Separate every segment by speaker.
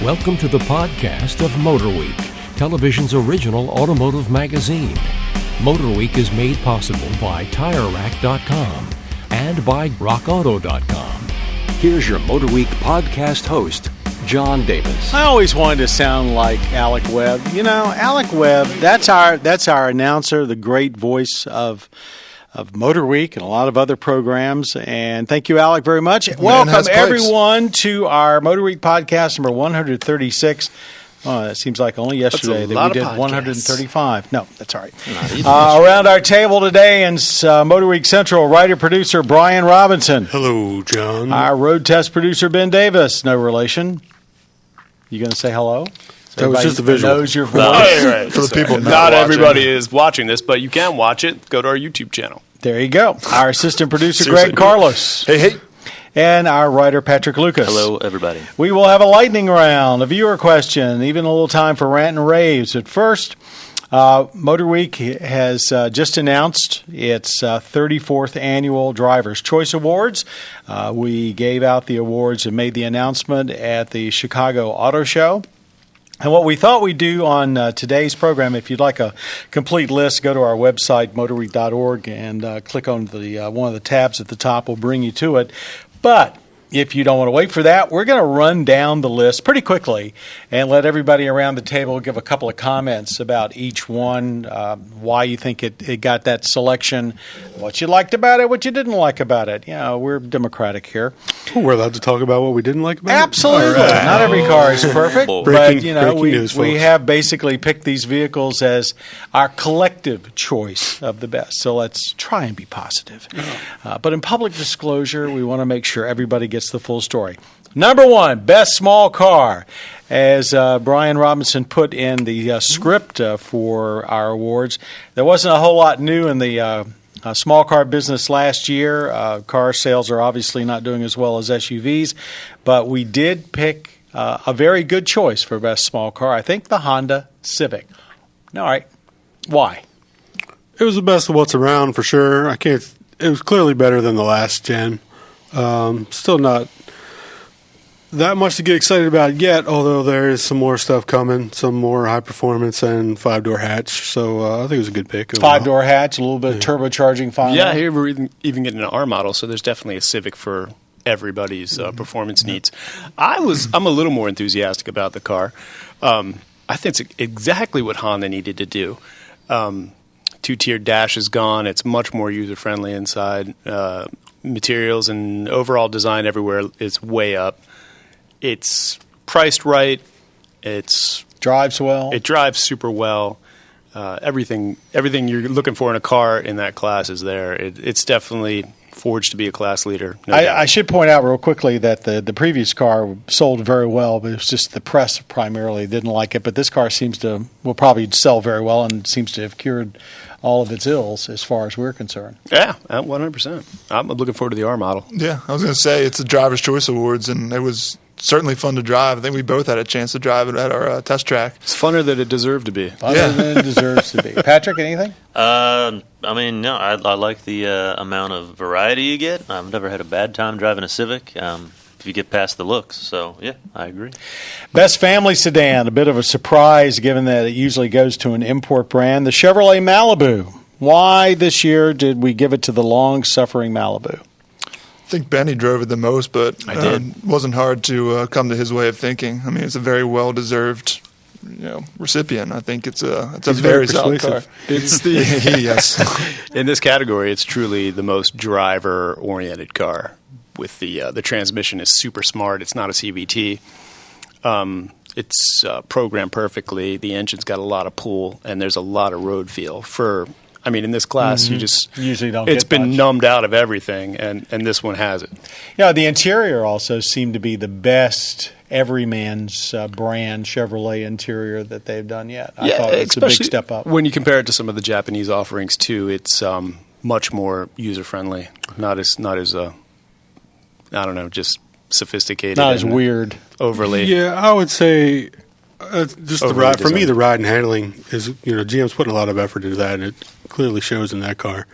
Speaker 1: Welcome to the podcast of MotorWeek, television's original automotive magazine. MotorWeek is made possible by TireRack.com and by RockAuto.com. Here's your MotorWeek podcast host, John Davis.
Speaker 2: I always wanted to sound like Alec Webb. You know, Alec Webb, that's our announcer, the great voice of MotorWeek and a lot of other programs. And thank you, Alec, very much. Welcome, everyone, to our MotorWeek podcast number 136. It seems like only yesterday that we did 135. No, that's all right. Around our table today in MotorWeek Central, writer-producer Brian Robinson.
Speaker 3: Hello, John.
Speaker 2: Our road test producer Ben Davis. No relation. You going to say hello?
Speaker 3: That was just a visual.
Speaker 2: Knows your voice.
Speaker 4: Right. For the people not everybody is watching this, but you can watch it. Go to our YouTube channel.
Speaker 2: There you go. Our assistant producer, Greg Carlos.
Speaker 4: Hey.
Speaker 2: And our writer, Patrick Lucas.
Speaker 5: Hello, everybody.
Speaker 2: We will have a lightning round, a viewer question, even a little time for rant and raves. But first, MotorWeek has just announced its 34th annual Driver's Choice Awards. We gave out the awards and made the announcement at the Chicago Auto Show. And what we thought we'd do on today's program, if you'd like a complete list, go to our website, motorweek.org, and click on the one of the tabs at the top. Will bring you to it. But if you don't want to wait for that, we're going to run down the list pretty quickly and let everybody around the table give a couple of comments about each one, why you think it got that selection, what you liked about it, what you didn't like about it. You know, we're democratic here.
Speaker 3: We're allowed to talk about what we didn't like about it?
Speaker 2: Absolutely. Right. Not every car is perfect, but you know, we have basically picked these vehicles as our collective choice of the best. So let's try and be positive. But in public disclosure, we want to make sure everybody gets the full story. Number one, best small car. As Brian Robinson put in the script for our awards, there wasn't a whole lot new in the small car business last year. Car sales are obviously not doing as well as SUVs, but we did pick a very good choice for best small car. I think the Honda Civic. All right. Why?
Speaker 3: It was the best of what's around for sure. It was clearly better than the last gen. Still not that much to get excited about yet, although there is some more stuff coming, some more high performance and 5-door hatch. So I think it was a good pick.
Speaker 2: 5-door hatch, a little bit of turbocharging finally.
Speaker 4: Yeah, here we're even getting an R model, so there's definitely a Civic for everybody's performance needs. I'm a little more enthusiastic about the car. I think it's exactly what Honda needed to do. Two-tiered dash is gone. It's much more user-friendly inside. Materials and overall design everywhere is way up. It's priced right. It
Speaker 2: drives well.
Speaker 4: It drives super well. Everything you're looking for in a car in that class is there. It's definitely forged to be a class leader.
Speaker 2: I should point out real quickly that the previous car sold very well, but it was just the press primarily didn't like it. But this car will probably sell very well and seems to have cured all of its ills as far as we're concerned.
Speaker 4: Yeah, 100%. I'm looking forward to the R model.
Speaker 6: Yeah, I was going to say it's the Driver's Choice Awards, and it was certainly fun to drive. I think we both had a chance to drive it at our test track.
Speaker 4: It's funner than it deserved to be.
Speaker 2: Funner than it deserves to be. Patrick, anything?
Speaker 5: I like the amount of variety you get. I've never had a bad time driving a Civic. If you get past the looks. So, yeah, I agree.
Speaker 2: Best family sedan, a bit of a surprise given that it usually goes to an import brand. The Chevrolet Malibu. Why this year did we give it to the long-suffering Malibu?
Speaker 6: I think Benny drove it the most, but it wasn't hard to come to his way of thinking. I mean, it's a very well-deserved recipient. I think it's a very solid car.
Speaker 4: It's yes. In this category, it's truly the most driver-oriented car. With the transmission is super smart. It's not a CVT. It's programmed perfectly. The engine's got a lot of pull, and there's a lot of road feel. In this class, you just
Speaker 2: usually don't.
Speaker 4: It's been numbed out of everything, and this one has it.
Speaker 2: Yeah, the interior also seemed to be the best everyman's brand Chevrolet interior that they've done yet. I thought it's a big step up
Speaker 4: when you compare it to some of the Japanese offerings too. It's much more user friendly. Not as I don't know, just sophisticated.
Speaker 2: Not as weird.
Speaker 4: Overly.
Speaker 3: Yeah, I would say just the ride. For me, the ride and handling is, GM's putting a lot of effort into that, and it clearly shows in that car.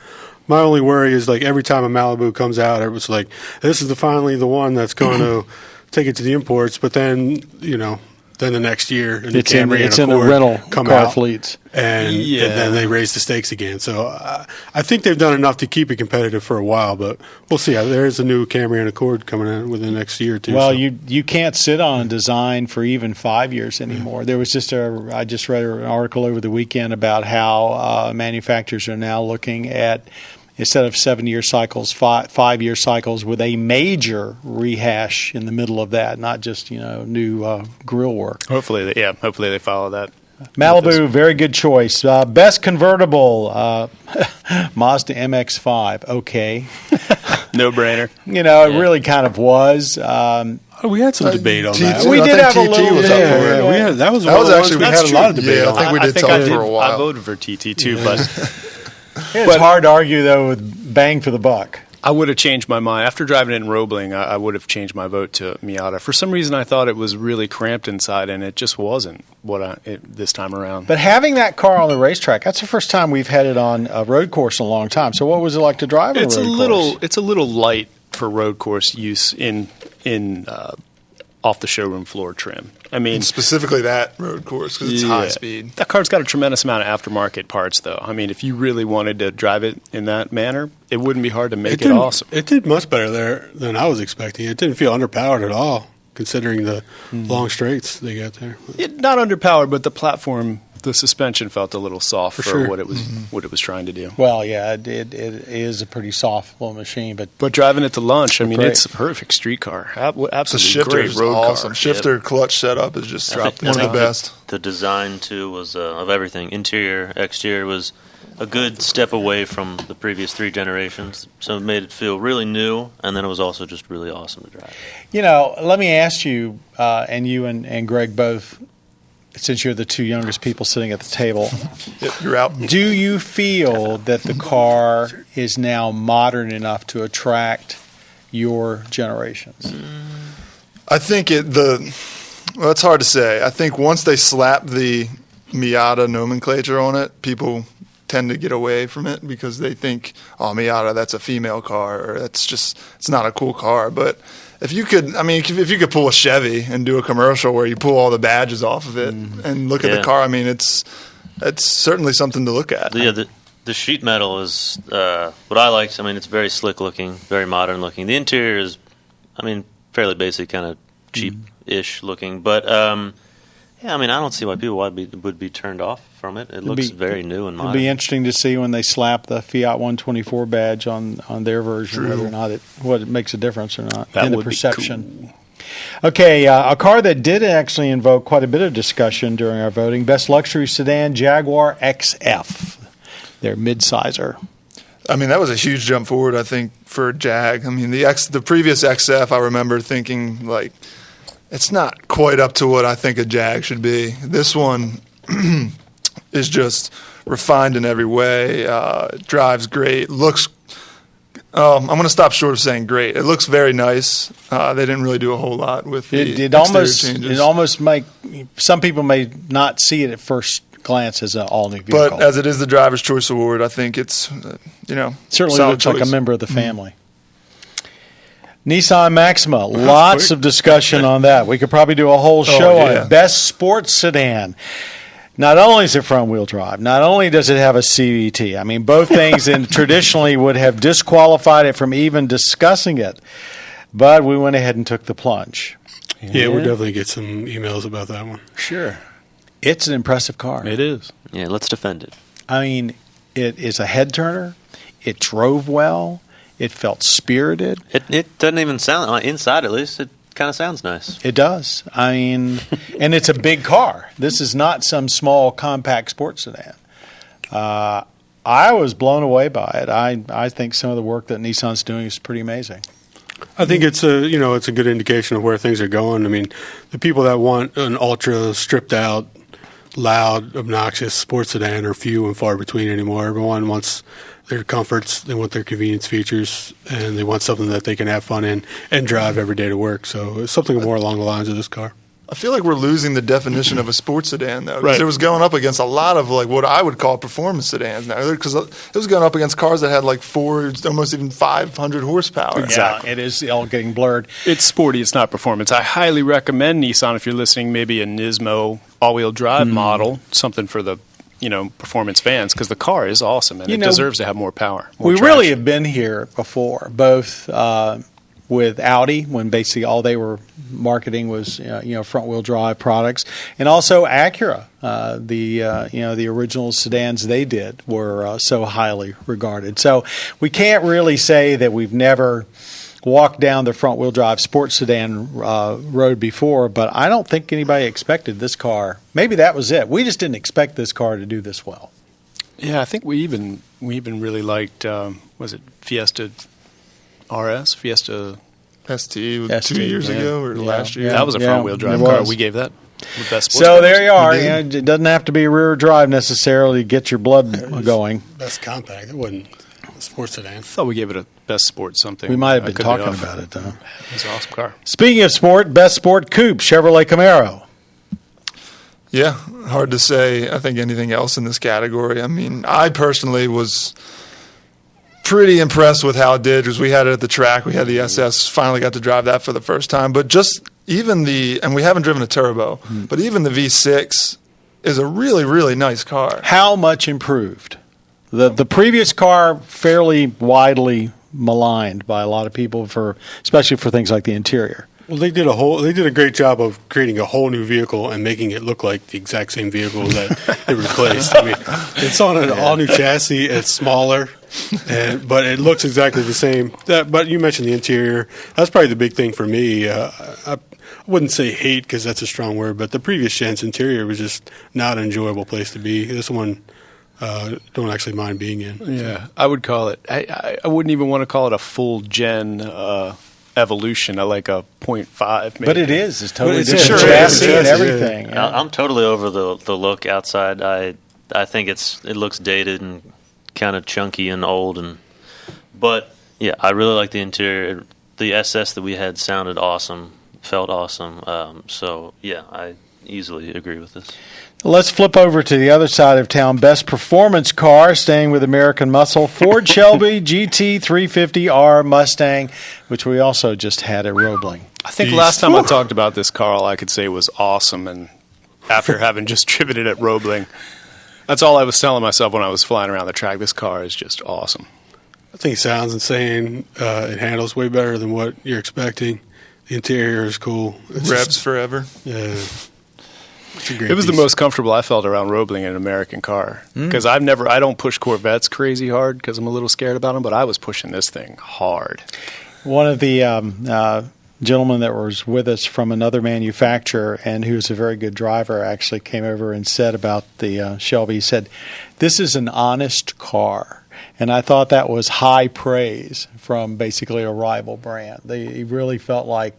Speaker 3: My only worry is, every time a Malibu comes out, it was like, this is finally the one that's going to take it to the imports. But then, then the next year, and
Speaker 2: It's
Speaker 3: the
Speaker 2: in,
Speaker 3: Camry
Speaker 2: it's
Speaker 3: and
Speaker 2: in the
Speaker 3: Accord
Speaker 2: rental
Speaker 3: come
Speaker 2: car
Speaker 3: out,
Speaker 2: fleets.
Speaker 3: and then they raise the stakes again. So I think they've done enough to keep it competitive for a while, but we'll see. There is a new Camry and Accord coming out within the next year or two.
Speaker 2: Well,
Speaker 3: so.
Speaker 2: you can't sit on design for even 5 years anymore. There was I just read an article over the weekend about how manufacturers are now looking at, instead of 7-year cycles, 5-year cycles with a major rehash in the middle of that, not just new grill work.
Speaker 4: Hopefully they follow that.
Speaker 2: Malibu, very good choice. Best convertible, Mazda MX-5. Okay,
Speaker 4: No brainer.
Speaker 2: it really kind of was.
Speaker 3: We had some debate on that.
Speaker 6: T2,
Speaker 2: We
Speaker 6: I
Speaker 2: did
Speaker 6: think
Speaker 2: have a
Speaker 6: TT
Speaker 2: little-
Speaker 6: was
Speaker 2: yeah,
Speaker 6: up for it.
Speaker 3: That was
Speaker 6: actually
Speaker 3: we had a lot of debate
Speaker 6: Yeah,
Speaker 3: on.
Speaker 6: I think we did talk for a while.
Speaker 4: I voted for TT too, but
Speaker 2: It's hard to argue, though, with bang for the buck.
Speaker 4: I would have changed my mind. After driving it in Roebling, I would have changed my vote to Miata. For some reason, I thought it was really cramped inside, and it just wasn't this time around.
Speaker 2: But having that car on the racetrack, that's the first time we've had it on a road course in a long time. So what was it like to drive on a road course?
Speaker 4: It's a little light for road course use in off the showroom floor trim. I mean,
Speaker 6: And specifically that road course because it's high
Speaker 4: yeah.
Speaker 6: speed.
Speaker 4: That car's got a tremendous amount of aftermarket parts, though. I mean, if you really wanted to drive it in that manner, it wouldn't be hard to make it awesome.
Speaker 3: It did much better there than I was expecting. It didn't feel underpowered at all, considering the long straights they got there.
Speaker 4: Not underpowered, but the platform, the suspension felt a little soft for
Speaker 3: sure.
Speaker 4: what it was trying to do.
Speaker 2: Well, yeah, it is a pretty soft little machine, but
Speaker 4: driving it to lunch, I mean,
Speaker 2: great.
Speaker 4: it's a perfect street car.
Speaker 6: The
Speaker 4: Absolutely
Speaker 6: shifter
Speaker 4: great
Speaker 6: is
Speaker 4: road
Speaker 6: awesome.
Speaker 4: car.
Speaker 6: Shifter clutch setup is just one of the best.
Speaker 5: The design too was of everything. Interior, exterior was a good step away from the previous 3 generations. So it made it feel really new, and then it was also just really awesome to drive.
Speaker 2: let me ask you, and you and Greg both, since you're the 2 youngest people sitting at the table,
Speaker 6: You're out.
Speaker 2: do you feel that the car is now modern enough to attract your generations?
Speaker 6: I think it's hard to say. I think once they slap the Miata nomenclature on it, people tend to get away from it because they think, oh, Miata, that's a female car, or it's not a cool car. But if you could pull a Chevy and do a commercial where you pull all the badges off of it and look at the car, I mean, it's certainly something to look at.
Speaker 5: The sheet metal is what I liked. I mean, it's very slick looking, very modern looking. The interior is, fairly basic, kind of cheap-ish looking. But, I don't see why people would be turned off from it. It looks very new and modern.
Speaker 2: It'll be interesting to see when they slap the Fiat 124 badge on their version, whether or not it makes a difference or not in the perception. Cool. Okay, a car that did actually invoke quite a bit of discussion during our voting: best luxury sedan, Jaguar XF, their midsizer.
Speaker 6: That was a huge jump forward, I think, for Jag. The previous XF, I remember thinking, like, it's not quite up to what I think a Jag should be. This one is just refined in every way, drives great, looks I'm going to stop short of saying great. It looks very nice. They didn't really do a whole lot with the exterior changes.
Speaker 2: It almost some people may not see it at first glance as an all-new vehicle.
Speaker 6: But as it is the Driver's Choice Award, I think it's,
Speaker 2: certainly looks
Speaker 6: choice.
Speaker 2: like a member of the family. Nissan Maxima, lots of discussion on that. We could probably do a whole show on it. Best sports sedan. Not only is it front-wheel drive, not only does it have a CVT. Both things traditionally would have disqualified it from even discussing it. But we went ahead and took the plunge.
Speaker 3: Yeah, we'll definitely get some emails about that one.
Speaker 4: Sure.
Speaker 2: It's an impressive car.
Speaker 4: It is.
Speaker 5: Yeah, let's defend it.
Speaker 2: It is a head-turner. It drove well. It felt spirited.
Speaker 5: It doesn't even sound, inside at least, it kind of sounds nice.
Speaker 2: It does. And it's a big car. This is not some small, compact sports sedan. I was blown away by it. I think some of the work that Nissan's doing is pretty amazing.
Speaker 3: I think it's a good indication of where things are going. The people that want an ultra stripped out, loud, obnoxious sports sedan are few and far between anymore. Everyone wants their comforts, they want their convenience features, and they want something that they can have fun in and drive every day to work. So it's something more along the lines of this car.
Speaker 6: I feel like we're losing the definition of a sports sedan, though. Because
Speaker 4: Right.
Speaker 6: it was going up against a lot of like what I would call performance sedans now. Because it was going up against cars that had like almost even 500 horsepower.
Speaker 4: Exactly.
Speaker 2: Yeah, it is all getting blurred.
Speaker 4: It's sporty. It's not performance. I highly recommend Nissan if you're listening. Maybe a Nismo all-wheel drive model, something for the performance fans, because the car is awesome and it deserves to have more power. More
Speaker 2: We
Speaker 4: traction.
Speaker 2: really have been here before, both with Audi, when basically all they were marketing was front-wheel drive products, and also Acura. The original sedans they did were so highly regarded. So we can't really say that we've never walked down the front-wheel drive sports sedan road before, but I don't think anybody expected this car. Maybe that was it. We just didn't expect this car to do this well.
Speaker 4: Yeah, I think we even really liked was it Fiesta RS? Fiesta.
Speaker 6: ST was
Speaker 2: ST,
Speaker 6: 2 years
Speaker 2: yeah.
Speaker 6: ago or last year.
Speaker 4: That was a front-wheel drive
Speaker 2: it
Speaker 4: car.
Speaker 2: was.
Speaker 4: We gave that the best sports
Speaker 2: So
Speaker 4: car.
Speaker 2: there you are.
Speaker 6: We did.
Speaker 2: It doesn't have to be rear drive necessarily to get your blood going.
Speaker 3: Best compact. It wasn't a sports sedan.
Speaker 4: I thought we gave it a best sport something.
Speaker 2: We might have
Speaker 4: I
Speaker 2: been
Speaker 4: could be
Speaker 2: talking
Speaker 4: off.
Speaker 2: about it, though.
Speaker 4: It was an awesome car.
Speaker 2: Speaking of sport, best sport coupe, Chevrolet Camaro.
Speaker 6: Yeah, hard to say. I think anything else in this category. I mean, I personally was pretty impressed with how it did because we had it at the track. We had the SS, finally got to drive that for the first time. But just even and we haven't driven a turbo, but even the V6 is a really, really nice car.
Speaker 2: How much improved? The previous car, fairly widely maligned by a lot of people, especially for things like the interior.
Speaker 3: Well, they did a great job of creating a whole new vehicle and making it look like the exact same vehicle that it replaced. I mean, it's on an all new chassis. It's smaller, but it looks exactly the same. But you mentioned the interior. That's probably the big thing for me. I wouldn't say hate because that's a strong word, but the previous gen's interior was just not an enjoyable place to be. This one, don't actually mind being in.
Speaker 4: Yeah, I would call it. I wouldn't even want to call it a full gen evolution. I like a 0.5. Maybe.
Speaker 2: But it is. It's totally
Speaker 3: But it's
Speaker 2: different
Speaker 3: sure
Speaker 2: chassis
Speaker 3: is.
Speaker 2: and
Speaker 3: Yeah.
Speaker 2: everything. Yeah.
Speaker 5: I'm totally over the look outside. I think it looks dated and kind of chunky and old, but yeah, I really like the interior. The SS that we had sounded awesome, felt awesome. So yeah, I easily agree with this.
Speaker 2: Let's flip over to the other side of town. Best performance car, staying with American Muscle, Ford Shelby GT 350R Mustang, which we also just had at Roebling.
Speaker 4: I think last time I talked about this car, all I could say was awesome. And after having just driven it at Roebling, that's all I was telling myself when I was flying around the track. This car is just awesome.
Speaker 3: I think it sounds insane. It handles way better than what you're expecting. The interior is cool. It's
Speaker 6: Revs
Speaker 3: just-
Speaker 6: forever.
Speaker 3: Yeah. It's a great
Speaker 4: It was the
Speaker 3: piece.
Speaker 4: most comfortable I felt around Roebling in an American car because I don't push Corvettes crazy hard because I'm a little scared about them, but I was pushing this thing hard.
Speaker 2: One of the gentlemen that was with us from another manufacturer and who's a very good driver actually came over and said about the Shelby, he said, "This is an honest car." And I thought that was high praise from basically a rival brand. He really felt like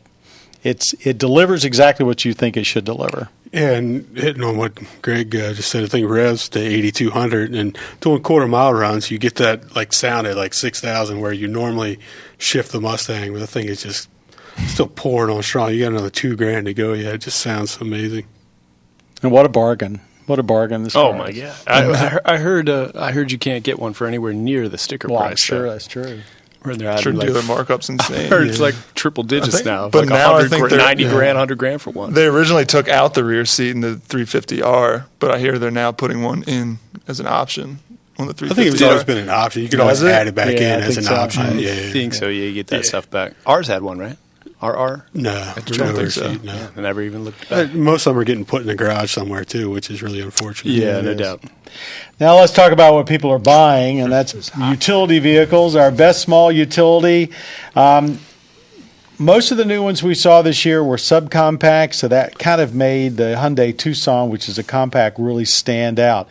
Speaker 2: it delivers exactly what you think it should deliver.
Speaker 3: And hitting on what Greg just said, I think revs to 8,200 and doing quarter-mile runs, you get that like sound at like 6,000 where you normally shift the Mustang, but the thing is just still pouring on strong. You got another $2,000 to go. Yeah, it just sounds amazing.
Speaker 2: And what a bargain. What a bargain this
Speaker 4: Oh
Speaker 2: car
Speaker 4: my
Speaker 2: is.
Speaker 4: god! I heard you can't get one for anywhere near the sticker
Speaker 2: Well, I'm
Speaker 4: price.
Speaker 2: sure
Speaker 4: though.
Speaker 2: that's true.
Speaker 4: Where they're at
Speaker 6: Sure,
Speaker 4: like,
Speaker 6: dealer markup's
Speaker 4: I
Speaker 6: insane.
Speaker 4: heard it's like triple digits
Speaker 6: I think-
Speaker 4: now.
Speaker 6: but
Speaker 4: Like
Speaker 6: now I think they're-
Speaker 4: 90 grand, 100 grand for one.
Speaker 6: They originally took out the rear seat in the 350R, but I hear they're now putting one in as an option on the
Speaker 3: I think
Speaker 6: 350R.
Speaker 3: it's always been an option. You could always
Speaker 6: Has it?
Speaker 3: add it back
Speaker 2: Yeah, I
Speaker 3: in as
Speaker 2: think
Speaker 3: an
Speaker 2: so.
Speaker 3: option.
Speaker 4: I
Speaker 3: Yeah,
Speaker 4: think so. Yeah, you get that
Speaker 3: Yeah.
Speaker 4: stuff back. Ours had one, right? RR.
Speaker 3: No,
Speaker 6: I don't think so.
Speaker 3: No.
Speaker 4: I never even looked back.
Speaker 3: Most of them are getting put in the garage somewhere too, which is really unfortunate.
Speaker 4: Yeah,
Speaker 2: it
Speaker 4: no
Speaker 2: is.
Speaker 4: doubt.
Speaker 2: Now let's talk about what people are buying, and that's utility vehicles. Our best small utility. Most of the new ones we saw this year were subcompact, so that kind of made the Hyundai Tucson, which is a compact, really stand out.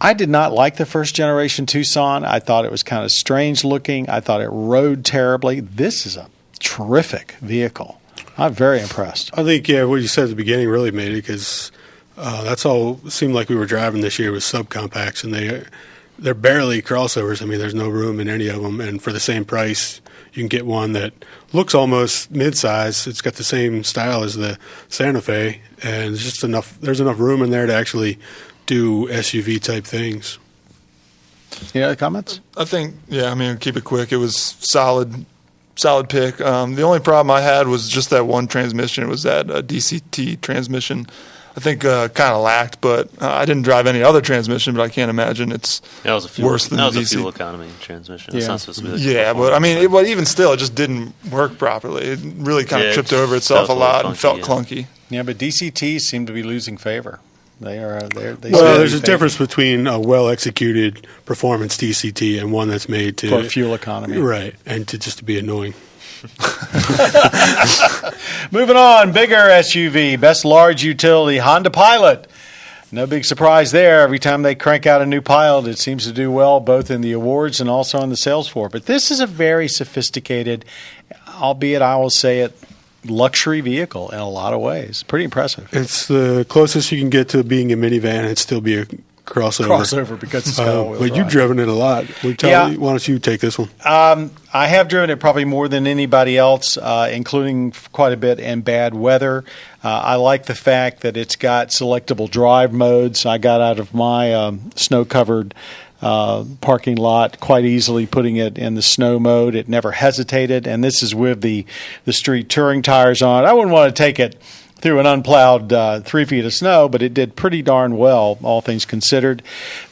Speaker 2: I did not like the first generation Tucson. I thought it was kind of strange looking. I thought it rode terribly. This is a terrific vehicle. I'm very impressed.
Speaker 3: I think what you said at the beginning really made it because that's all it seemed like we were driving this year was subcompacts, and they're barely crossovers. I mean, there's no room in any of them, and for the same price, you can get one that looks almost mid-size. It's got the same style as the Santa Fe, and it's just enough. There's enough room in there to actually do SUV type things.
Speaker 2: Any other comments?
Speaker 6: I think, keep it quick. It was solid pick. The only problem I had was just that one transmission. It was that DCT transmission. I think kind of lacked, but I didn't drive any other transmission, but I can't imagine it's worse than the DC.
Speaker 5: That was a fuel economy transmission. It's not supposed to be like
Speaker 6: but I mean, even still, it just didn't work properly. It really kind of tripped over itself a lot and felt clunky.
Speaker 2: Yeah, but DCTs seem to be losing favor.
Speaker 3: There's a difference between a well-executed performance DCT and one that's made
Speaker 2: for fuel economy,
Speaker 3: right, and to be annoying.
Speaker 2: Moving on, bigger SUV, best large utility, Honda Pilot. No big surprise there. Every time they crank out a new Pilot, it seems to do well, both in the awards and also on the sales floor. But this is a very sophisticated, albeit I will say it, luxury vehicle in a lot of ways. Pretty impressive.
Speaker 3: It's the closest you can get to being a minivan and still be a crossover
Speaker 2: because it's got all-wheel
Speaker 3: but
Speaker 2: drive.
Speaker 3: You've driven it a lot. Why don't you take this one?
Speaker 2: I have driven it probably more than anybody else, including quite a bit in bad weather. I like the fact that it's got selectable drive modes. I got out of my snow-covered parking lot quite easily, putting it in the snow mode. It never hesitated, and this is with the street touring tires on. I wouldn't want to take it through an unplowed 3 feet of snow, but it did pretty darn well, all things considered.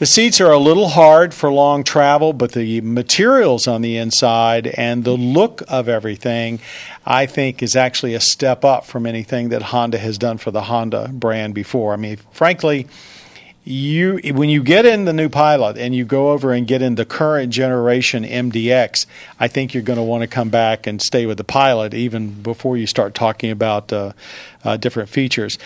Speaker 2: The seats are a little hard for long travel, but the materials on the inside and the look of everything, I think, is actually a step up from anything that Honda has done for the Honda brand before. I mean, frankly, when you get in the new Pilot and you go over and get in the current generation MDX, I think you're going to want to come back and stay with the Pilot even before you start talking about different features.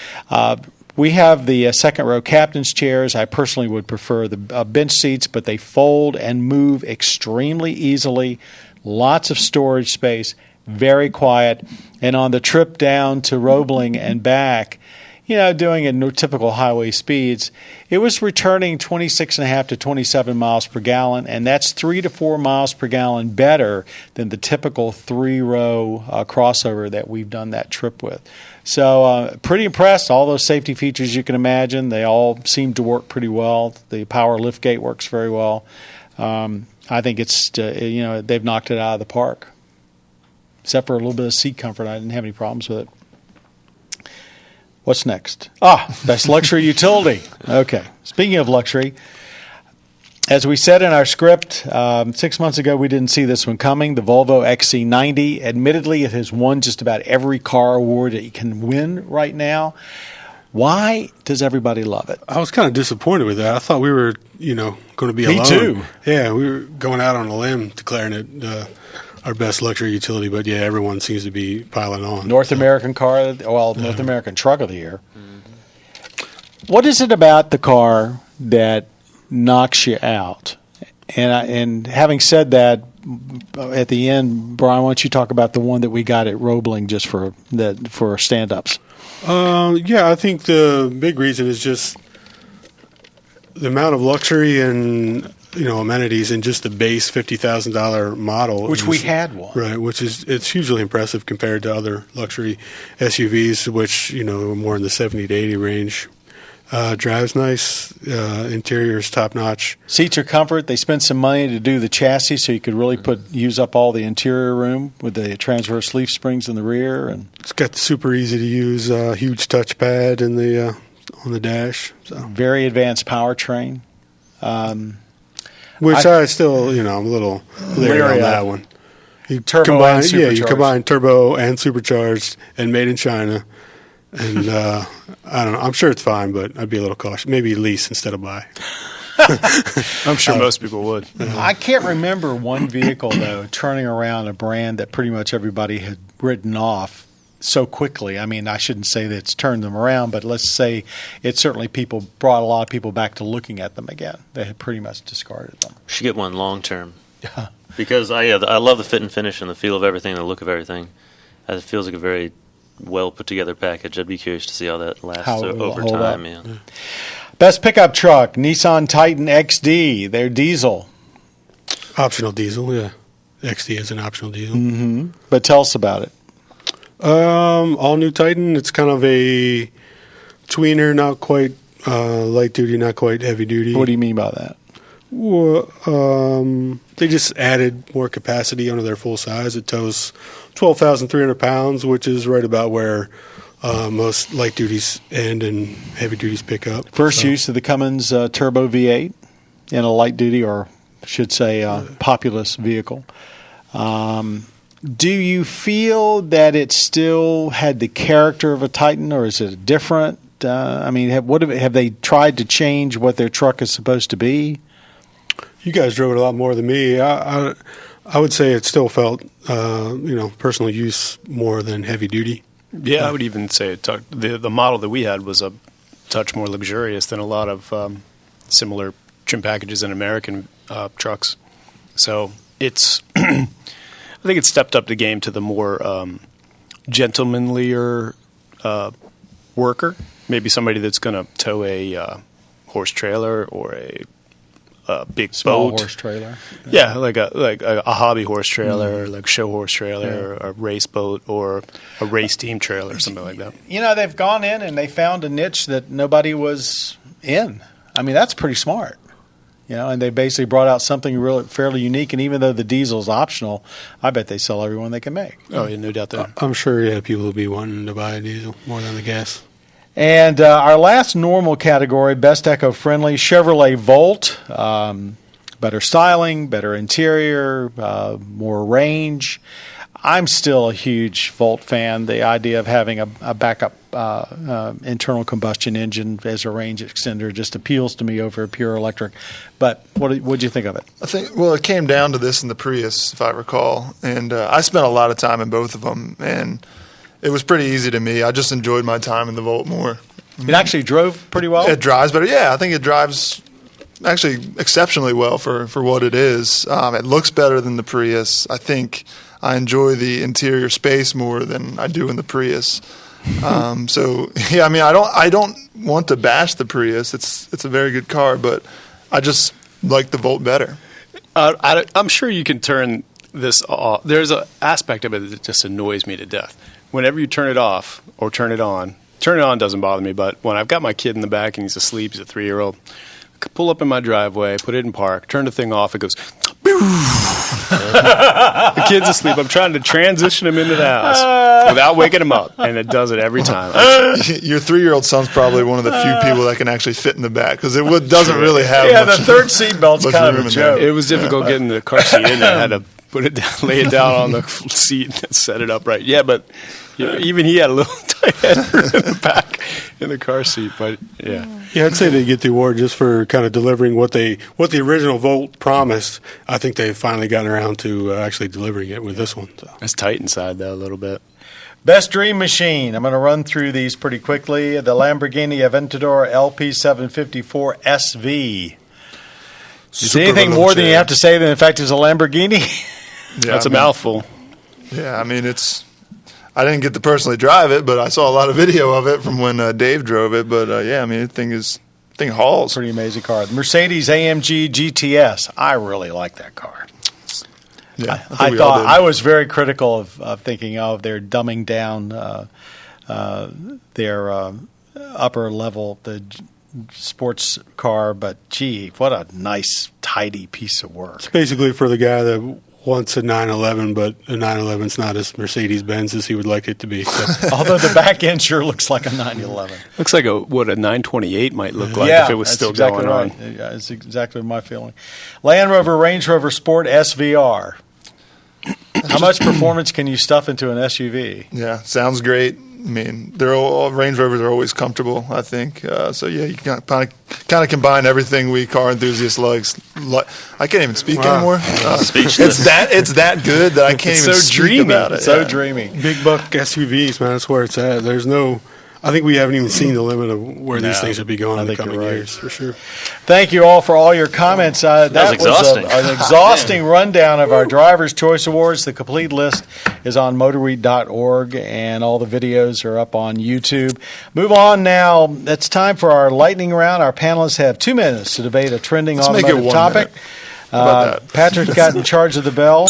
Speaker 2: We have the second row captain's chairs. I personally would prefer the bench seats, but they fold and move extremely easily. Lots of storage space, very quiet. And on the trip down to Roebling and back, doing it at typical highway speeds, it was returning 26.5 to 27 miles per gallon, and that's 3 to 4 miles per gallon better than the typical three-row crossover that we've done that trip with. So pretty impressed. All those safety features you can imagine, they all seem to work pretty well. The power liftgate works very well. I think it's they've knocked it out of the park. Except for a little bit of seat comfort, I didn't have any problems with it. What's next? Best luxury utility. Okay. Speaking of luxury, as we said in our script, 6 months ago we didn't see this one coming. The Volvo XC90. Admittedly, it has won just about every car award that you can win right now. Why does everybody love it?
Speaker 3: I was kind of disappointed with that. I thought we were, going to be alone.
Speaker 2: Me too.
Speaker 3: Yeah, we were going out on a limb declaring it our best luxury utility, but yeah, everyone seems to be piling on.
Speaker 2: North American truck of the year. Mm-hmm. What is it about the car that knocks you out? And having said that, at the end, Brian, why don't you talk about the one that we got at Roebling just for stand-ups?
Speaker 3: I think the big reason is just the amount of luxury and amenities in just the base $50,000 model,
Speaker 2: which we had one,
Speaker 3: right? It's hugely impressive compared to other luxury SUVs, which are more in the 70 to 80 range. Drives nice, interior is top notch.
Speaker 2: Seats are comfort. They spent some money to do the chassis, so you could really use up all the interior room with the transverse leaf springs in the rear, and
Speaker 3: it's got the super easy to use huge touchpad in the on the dash. So
Speaker 2: very advanced powertrain.
Speaker 3: Which I still, I'm a little leery on that one. You combine turbo and supercharged and made in China. And I don't know. I'm sure it's fine, but I'd be a little cautious. Maybe lease instead of buy.
Speaker 4: I'm sure most people would.
Speaker 2: I can't remember one vehicle, though, turning around a brand that pretty much everybody had written off so quickly. I mean, I shouldn't say that it's turned them around, but let's say it certainly brought a lot of people back to looking at them again. They had pretty much discarded them.
Speaker 5: Should get one long term. Because I love the fit and finish and the feel of everything and the look of everything. It feels like a very well put together package. I'd be curious to see how that lasts over time. Yeah.
Speaker 2: Best pickup truck, Nissan Titan XD. They're diesel.
Speaker 3: Optional diesel, yeah. XD is an optional diesel.
Speaker 2: Mm-hmm. But tell us about it.
Speaker 3: All new Titan. It's kind of a tweener, not quite light duty, not quite heavy duty.
Speaker 2: What do you mean by that?
Speaker 3: Well, they just added more capacity under their full size. It tows 12,300 pounds, which is right about where most light duties end and heavy duties pick up.
Speaker 2: First use of the Cummins Turbo V8 in a light duty, or I should say populous vehicle. Do you feel that it still had the character of a Titan, or is it different? Have they tried to change what their truck is supposed to be?
Speaker 3: You guys drove it a lot more than me. I would say it still felt, personal use more than heavy duty.
Speaker 4: Yeah, I would even say the model that we had was a touch more luxurious than a lot of similar trim packages in American trucks. So it's, I think it stepped up the game to the more gentlemanlier worker. Maybe somebody that's going to tow a horse trailer or a big
Speaker 2: Small
Speaker 4: boat.
Speaker 2: horse trailer.
Speaker 4: Yeah, like a hobby horse trailer, like a show horse trailer, or a race boat, or a race team trailer, something like that.
Speaker 2: They've gone in and they found a niche that nobody was in. I mean, that's pretty smart. And they basically brought out something really fairly unique. And even though the diesel's optional, I bet they sell every one they can make.
Speaker 4: Oh, yeah, no doubt there.
Speaker 3: I'm sure, people will be wanting to buy a diesel more than the gas.
Speaker 2: And our last normal category, best eco-friendly, Chevrolet Volt. Better styling, better interior, more range. I'm still a huge Volt fan. The idea of having a backup internal combustion engine as a range extender just appeals to me over a pure electric. But what did you think of it?
Speaker 6: I think, it came down to this in the Prius, if I recall. And I spent a lot of time in both of them. And it was pretty easy to me. I just enjoyed my time in the Volt more.
Speaker 2: It actually drove pretty well?
Speaker 6: It drives better. Yeah, I think it drives actually exceptionally well for what it is. It looks better than the Prius. I think I enjoy the interior space more than I do in the Prius. I don't want to bash the Prius. It's a very good car, but I just like the Volt better.
Speaker 4: I'm sure you can turn this off. There's an aspect of it that just annoys me to death. Whenever you turn it off or turn it on doesn't bother me, but when I've got my kid in the back and he's asleep, he's a 3-year-old, pull up in my driveway, put it in park, turn the thing off, it goes, the kid's asleep. I'm trying to transition him into the house without waking him up, and it does it every time.
Speaker 6: Your 3-year-old son's probably one of the few people that can actually fit in the back, because it doesn't really have much.
Speaker 2: The third seat belt's kind of a joke.
Speaker 4: It was difficult getting the car seat in there. I had to put it down, lay it down on the seat and set it up right. Yeah, but even he had a little tight headroom in the back in the car seat. But yeah,
Speaker 3: I'd say they get the award just for kind of delivering what the original Volt promised. I think they've finally gotten around to actually delivering it with this one. So.
Speaker 4: It's tight inside though a little bit.
Speaker 2: Best dream machine. I'm going to run through these pretty quickly. The Lamborghini Aventador LP754 SV. Is anything more than you have to say than the fact it's a Lamborghini?
Speaker 6: Yeah,
Speaker 4: That's a mouthful.
Speaker 6: Yeah, I mean, I didn't get to personally drive it, but I saw a lot of video of it from when Dave drove it. But the thing hauls.
Speaker 2: Pretty amazing car. The Mercedes AMG GTS. I really like that car.
Speaker 6: Yeah,
Speaker 2: I was very critical of thinking, they're dumbing down their upper level, the sports car, but gee, what a nice, tidy piece of work.
Speaker 3: It's basically for the guy that wants a 911, but a 911's not as Mercedes-Benz as he would like it to be. So.
Speaker 2: Although the back end sure looks like a 911.
Speaker 4: Looks like a 928 might look like if it was still
Speaker 2: exactly
Speaker 4: going
Speaker 2: right.
Speaker 4: on.
Speaker 2: Yeah, that's exactly my feeling. Land Rover Range Rover Sport SVR. How much performance can you stuff into an SUV?
Speaker 6: Yeah, sounds great. I mean, Range Rovers are always comfortable, I think. You can kind of combine everything we car enthusiasts like. I can't even speak anymore.
Speaker 5: Speechless.
Speaker 6: It's that good that I can't even speak about it.
Speaker 2: So dreamy.
Speaker 3: Big buck SUVs, man, that's where it's at. I think we haven't even seen the limit of where these
Speaker 2: No,
Speaker 3: things should be going
Speaker 2: I
Speaker 3: in the
Speaker 2: think
Speaker 3: coming
Speaker 2: you're right.
Speaker 3: years, for sure.
Speaker 2: Thank you all for all your comments. That
Speaker 5: was exhausting.
Speaker 2: an exhausting rundown of our Driver's Choice Awards. The complete list is on MotorWeek.org, and all the videos are up on YouTube. Move on now. It's time for our lightning round. Our panelists have 2 minutes to debate a trending
Speaker 6: Let's make it
Speaker 2: automotive
Speaker 6: 1
Speaker 2: topic.
Speaker 6: minute. How about that?
Speaker 2: Patrick got in charge of the bell.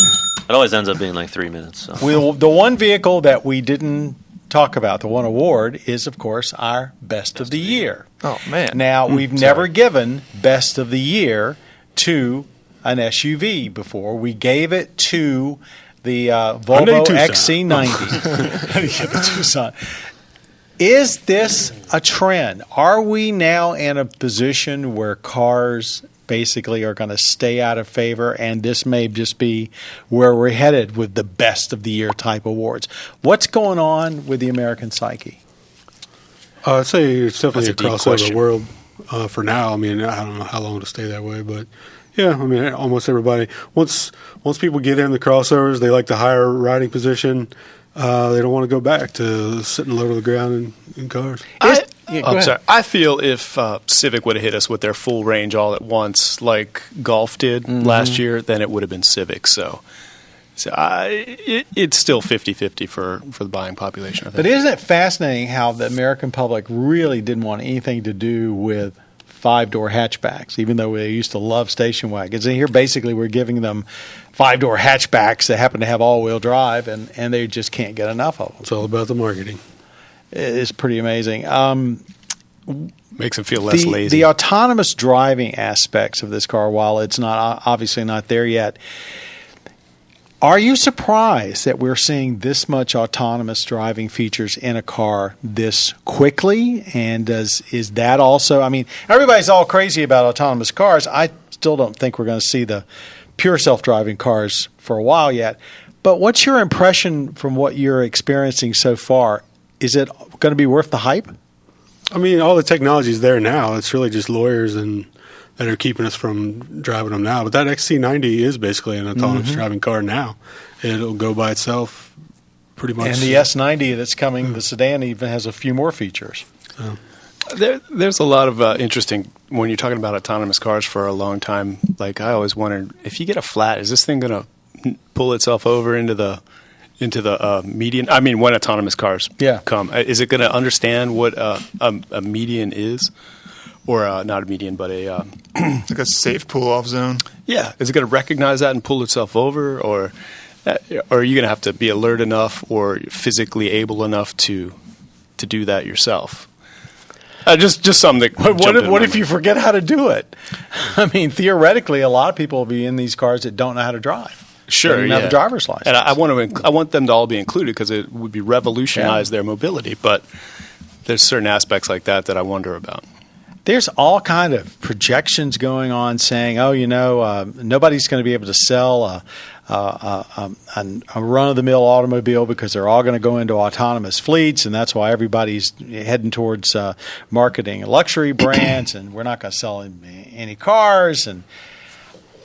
Speaker 5: It always ends up being like 3 minutes. So.
Speaker 2: The one vehicle that we didn't talk about, the one award, is, of course, our Best of the Year.
Speaker 6: Oh, man.
Speaker 2: Now, we've never given Best of the Year to an SUV before. We gave it to the Volvo XC90. The Tucson. Is this a trend? Are we now in a position where cars basically are going to stay out of favor, and this may just be where we're headed with the Best of the Year type awards? What's going on with the American psyche?
Speaker 3: I'd say it's definitely a
Speaker 4: That's a deep
Speaker 3: crossover
Speaker 4: question.
Speaker 3: world for now. I mean, I don't know how long it'll stay that way, but yeah, I mean, almost everybody once people get in the crossovers, they like the higher riding position. They don't want to go back to sitting low to the ground in cars.
Speaker 2: Go ahead.
Speaker 4: Sorry. I feel if Civic would have hit us with their full range all at once, like Golf did last year, then it would have been Civic. So it's still 50-50 for the buying population, I think.
Speaker 2: But isn't it fascinating how the American public really didn't want anything to do with 5-door hatchbacks, even though they used to love station wagons? And here basically we're giving them 5-door hatchbacks that happen to have all-wheel drive, and they just can't get enough of them.
Speaker 3: It's all about the marketing.
Speaker 2: It's pretty amazing.
Speaker 4: Makes them feel less lazy.
Speaker 2: The autonomous driving aspects of this car, while it's not obviously not there yet, are you surprised that we're seeing this much autonomous driving features in a car this quickly? And is that also, I mean, everybody's all crazy about autonomous cars. I still don't think we're going to see the pure self-driving cars for a while yet. But what's your impression from what you're experiencing so far? Is it going to be worth the hype?
Speaker 3: I mean, all the technology is there now. It's really just lawyers that are keeping us from driving them now. But that XC90 is basically an autonomous driving car now. It'll go by itself pretty much.
Speaker 2: And the S90 that's coming, the sedan, even has a few more features.
Speaker 4: There's a lot of interesting, when you're talking about autonomous cars for a long time, like I always wondered, if you get a flat, is this thing going to pull itself over into the median? I mean, when autonomous cars come, is it going to understand what a median is? Or not a median, but a
Speaker 6: Like a safe pull-off zone.
Speaker 4: yeah. Is it going to recognize that and pull itself over, or are you going to have to be alert enough or physically able enough to do that yourself? Just something.
Speaker 2: What if you forget how to do it? I mean, theoretically, a lot of people will be in these cars that don't know how to drive.
Speaker 4: Sure,
Speaker 2: They don't have a driver's license.
Speaker 4: And I want them to all be included because it would be revolutionize their mobility. But there's certain aspects like that I wonder about.
Speaker 2: There's all kind of projections going on saying, nobody's going to be able to sell a run-of-the-mill automobile because they're all going to go into autonomous fleets, and that's why everybody's heading towards marketing luxury brands, and we're not going to sell any cars. And,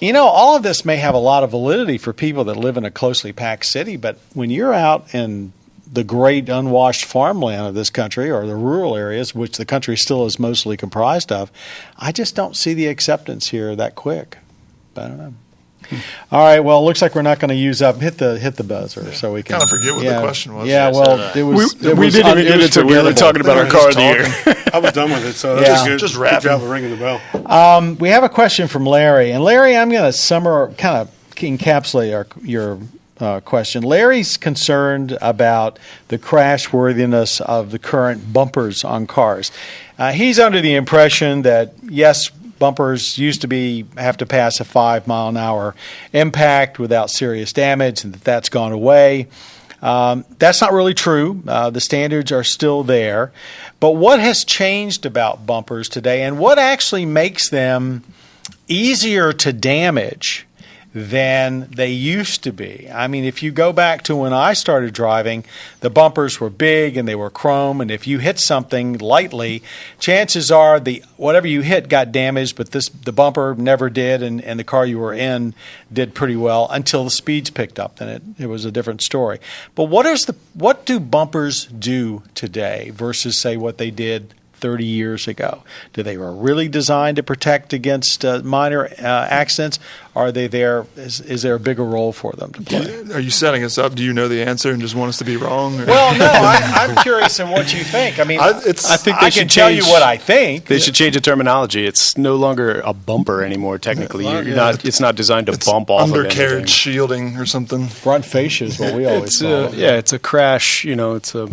Speaker 2: all of this may have a lot of validity for people that live in a closely packed city, but when you're out in the great unwashed farmland of this country, or the rural areas, which the country still is mostly comprised of, I just don't see the acceptance here that quick. But I don't know. All right. Well, it looks like we're not going to use up. Hit the buzzer so we can.
Speaker 6: Kind of forget what the question was.
Speaker 2: Yeah. Well, it was.
Speaker 4: We didn't even get into. We were talking about our car of the year.
Speaker 3: I was done with it, so
Speaker 2: Yeah.
Speaker 3: that's good.
Speaker 6: Just
Speaker 3: Good
Speaker 6: wrap
Speaker 3: job
Speaker 6: it.
Speaker 3: of ringing the bell.
Speaker 2: We have a question from Larry, and Larry, I'm going to kind of encapsulate your question. Larry's concerned about the crash worthiness of the current bumpers on cars. He's under the impression that, yes, bumpers used to have to pass a 5-mile-an-hour impact without serious damage, and that's gone away. That's not really true. The standards are still there. But what has changed about bumpers today, and what actually makes them easier to damage than they used to be. I mean, if you go back to when I started driving, the bumpers were big and they were chrome, and if you hit something lightly, chances are whatever you hit got damaged, but the bumper never did, and the car you were in did pretty well until the speeds picked up. Then it was a different story. But what do bumpers do today versus, say, what they did 30 years ago? Do they were really designed to protect against minor accidents? Are they there? Is there a bigger role for them to play?
Speaker 6: Are you setting us up? Do you know the answer and just want us to be wrong? Or?
Speaker 2: Well, no, I'm curious in what you think. I mean, I
Speaker 4: think
Speaker 2: I can tell you what I think.
Speaker 4: They should change the terminology. It's no longer a bumper anymore. Technically, it's not designed to bump off
Speaker 6: undercarriage shielding or something.
Speaker 2: Front fascia is what we always call it.
Speaker 4: Yeah, it's a crash. It's a.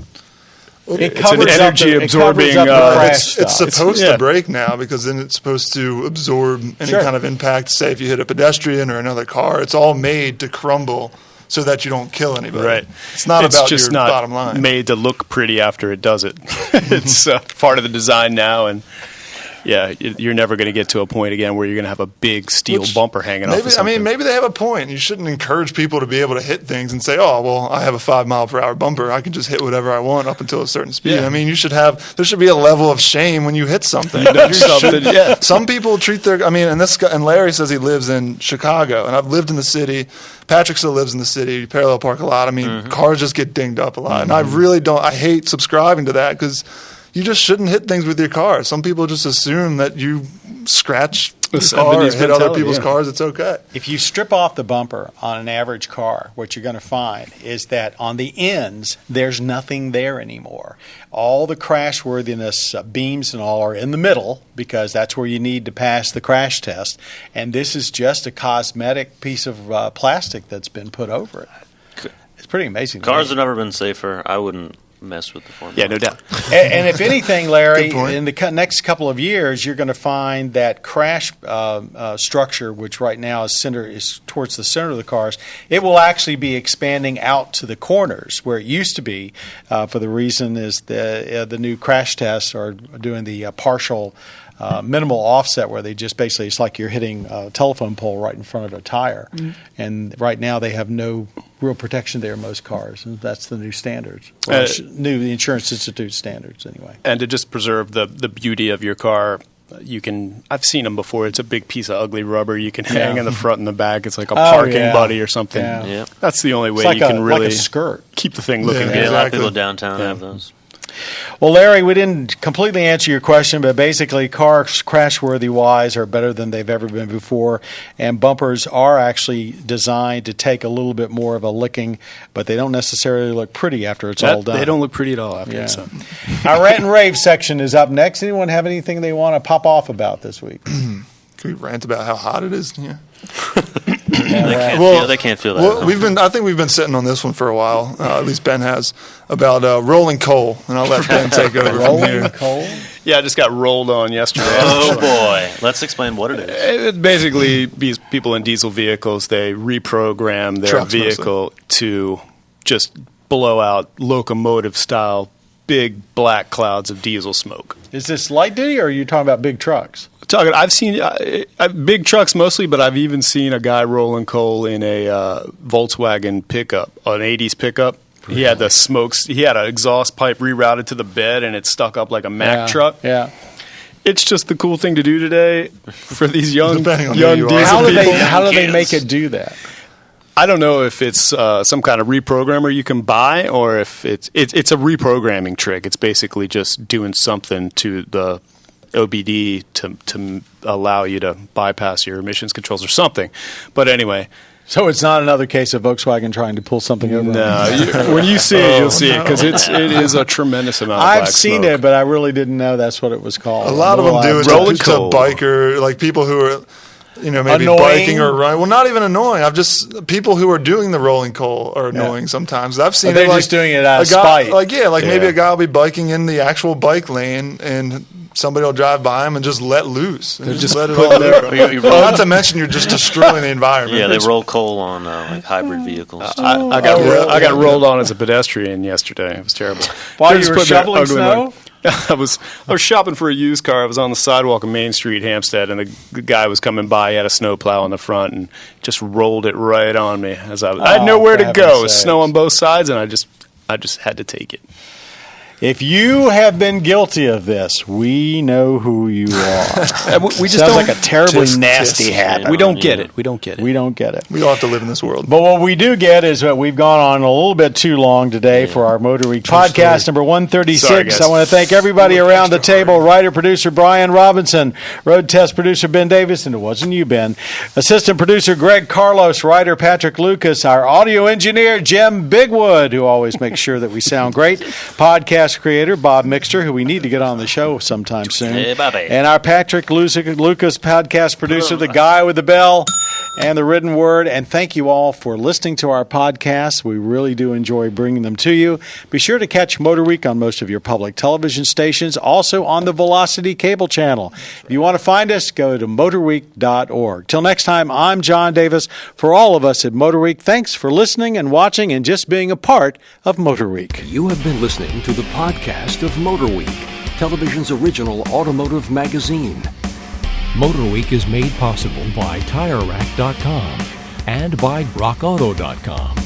Speaker 2: It's
Speaker 4: an energy absorbing.
Speaker 6: It's supposed to break now because then it's supposed to absorb any kind of impact. Say if you hit a pedestrian or another car, it's all made to crumble so that you don't kill anybody.
Speaker 4: Right.
Speaker 6: It's not about
Speaker 4: just
Speaker 6: your
Speaker 4: not
Speaker 6: bottom line.
Speaker 4: Made to look pretty after it does it. It's part of the design now, and you're never going to get to a point again where you're going to have a big steel bumper hanging off of something.
Speaker 6: I mean, maybe they have a point. You shouldn't encourage people to be able to hit things and say, oh, well, I have a 5 mile per hour bumper. I can just hit whatever I want up until a certain speed. Yeah. I mean, there should be a level of shame when you hit something. Some people treat and Larry says he lives in Chicago, and I've lived in the city. Patrick still lives in the city, parallel park a lot. I mean, cars just get dinged up a lot. And I hate subscribing to that because you just shouldn't hit things with your car. Some people just assume that you scratch the car or hit other people's cars, it's okay.
Speaker 2: If you strip off the bumper on an average car, what you're going to find is that on the ends, there's nothing there anymore. All the crashworthiness beams and all are in the middle because that's where you need to pass the crash test. And this is just a cosmetic piece of plastic that's been put over it. It's pretty amazing.
Speaker 5: Cars have never been safer. I wouldn't mess with the formula.
Speaker 4: Yeah, no doubt.
Speaker 2: And if anything, Larry, in the next couple of years, you're going to find that crash structure, which right now is towards the center of the cars, it will actually be expanding out to the corners where it used to be. For the reason is the new crash tests are doing the partial minimal offset where they just basically, it's like you're hitting a telephone pole right in front of a tire. And right now they have no real protection there in most cars. And that's the new standards. New Insurance Institute standards anyway.
Speaker 4: And to just preserve the beauty of your car, I've seen them before. It's a big piece of ugly rubber you can hang in the front and the back. It's like a parking buddy or something.
Speaker 5: Yeah.
Speaker 4: That's the only way you can really keep the thing looking good.
Speaker 5: A lot of people downtown have those.
Speaker 2: Well, Larry, we didn't completely answer your question, but basically cars crash-worthy-wise are better than they've ever been before, and bumpers are actually designed to take a little bit more of a licking, but they don't necessarily look pretty after it's all done.
Speaker 4: They don't look pretty at all after it's done.
Speaker 2: Our rant and rave section is up next. Anyone have anything they want to pop off about this week?
Speaker 6: Can we rant about how hot it is here?
Speaker 5: They can't feel that.
Speaker 6: Well, I think we've been sitting on this one for a while. At least Ben has, about rolling coal, and I'll let Ben take over from here.
Speaker 2: Rolling coal?
Speaker 4: Yeah, I just got rolled on yesterday.
Speaker 5: Oh boy! Let's explain what it is.
Speaker 4: It basically, these people in diesel vehicles, they reprogram their vehicle to just blow out locomotive-style big black clouds of diesel smoke.
Speaker 2: Is this light duty, or are you talking about big trucks?
Speaker 4: I've seen big trucks mostly, but I've even seen a guy rolling coal in a Volkswagen pickup, an 80s pickup. He had the smokes. He had an exhaust pipe rerouted to the bed, and it stuck up like a Mack truck.
Speaker 2: Yeah.
Speaker 4: It's just the cool thing to do today for these young diesel people.
Speaker 2: How do they make it do that?
Speaker 4: I don't know if it's some kind of reprogrammer you can buy, or if it's a reprogramming trick. It's basically just doing something to the OBD to allow you to bypass your emissions controls or something. But anyway.
Speaker 2: So it's not another case of Volkswagen trying to pull something over?
Speaker 4: No. When you see it, you'll see it, because it is a tremendous amount of
Speaker 2: I've seen it, but I really didn't know that's what it was called.
Speaker 6: A lot of them do it to biker, like people who are, maybe
Speaker 2: annoying.
Speaker 6: Biking or running. Well, not even annoying. People who are doing the rolling coal are annoying sometimes. I've seen
Speaker 2: they're just doing it out of spite.
Speaker 6: Maybe a guy will be biking in the actual bike lane and somebody will drive by him and just let loose. And just let it all there. Not to mention you're just destroying the environment.
Speaker 5: Yeah, they roll coal on hybrid vehicles.
Speaker 4: I got rolled on as a pedestrian yesterday. It was terrible.
Speaker 2: While you were shoveling snow?
Speaker 4: I was shopping for a used car. I was on the sidewalk of Main Street, Hampstead, and the guy was coming by. He had a snowplow in the front and just rolled it right on me as I had nowhere to go. It was snow on both sides, and I just had to take it.
Speaker 2: If you have been guilty of this, we know who you are.
Speaker 4: We just
Speaker 2: Sounds
Speaker 4: don't
Speaker 2: like a terribly nasty habit.
Speaker 4: We don't get it. We don't get it.
Speaker 2: We don't get it.
Speaker 6: We don't have to live in this world.
Speaker 2: But what we do get is that we've gone on a little bit too long today for our Motor Week podcast number 136.
Speaker 6: Sorry, guys.
Speaker 2: I want to thank everybody around the table, writer-producer Brian Robinson, road test producer Ben Davis, and it wasn't you, Ben, assistant producer Greg Carlos, writer Patrick Lucas, our audio engineer Jim Bigwood, who always makes sure that we sound great, podcast creator Bob Mixter, who we need to get on the show sometime soon,
Speaker 5: Hey, Bobby.
Speaker 2: and our Patrick Lucas podcast producer, the guy with the bell and the written word. And thank you all for listening to our podcasts. We really do enjoy bringing them to you. Be sure to catch Motor Week on most of your public television stations, also on the Velocity cable channel. If you want to find us, go to MotorWeek.org. Till next time, I'm John Davis. For all of us at Motor Week, thanks for listening and watching and just being a part of Motor Week.
Speaker 1: You have been listening to the podcast of MotorWeek, television's original automotive magazine. MotorWeek is made possible by TireRack.com and by RockAuto.com.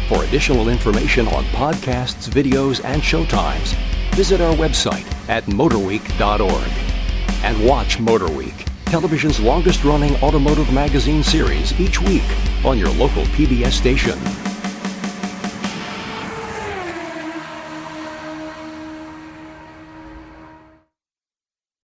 Speaker 1: For additional information on podcasts, videos, and showtimes, visit our website at MotorWeek.org. And watch MotorWeek, television's longest-running automotive magazine series each week on your local PBS station.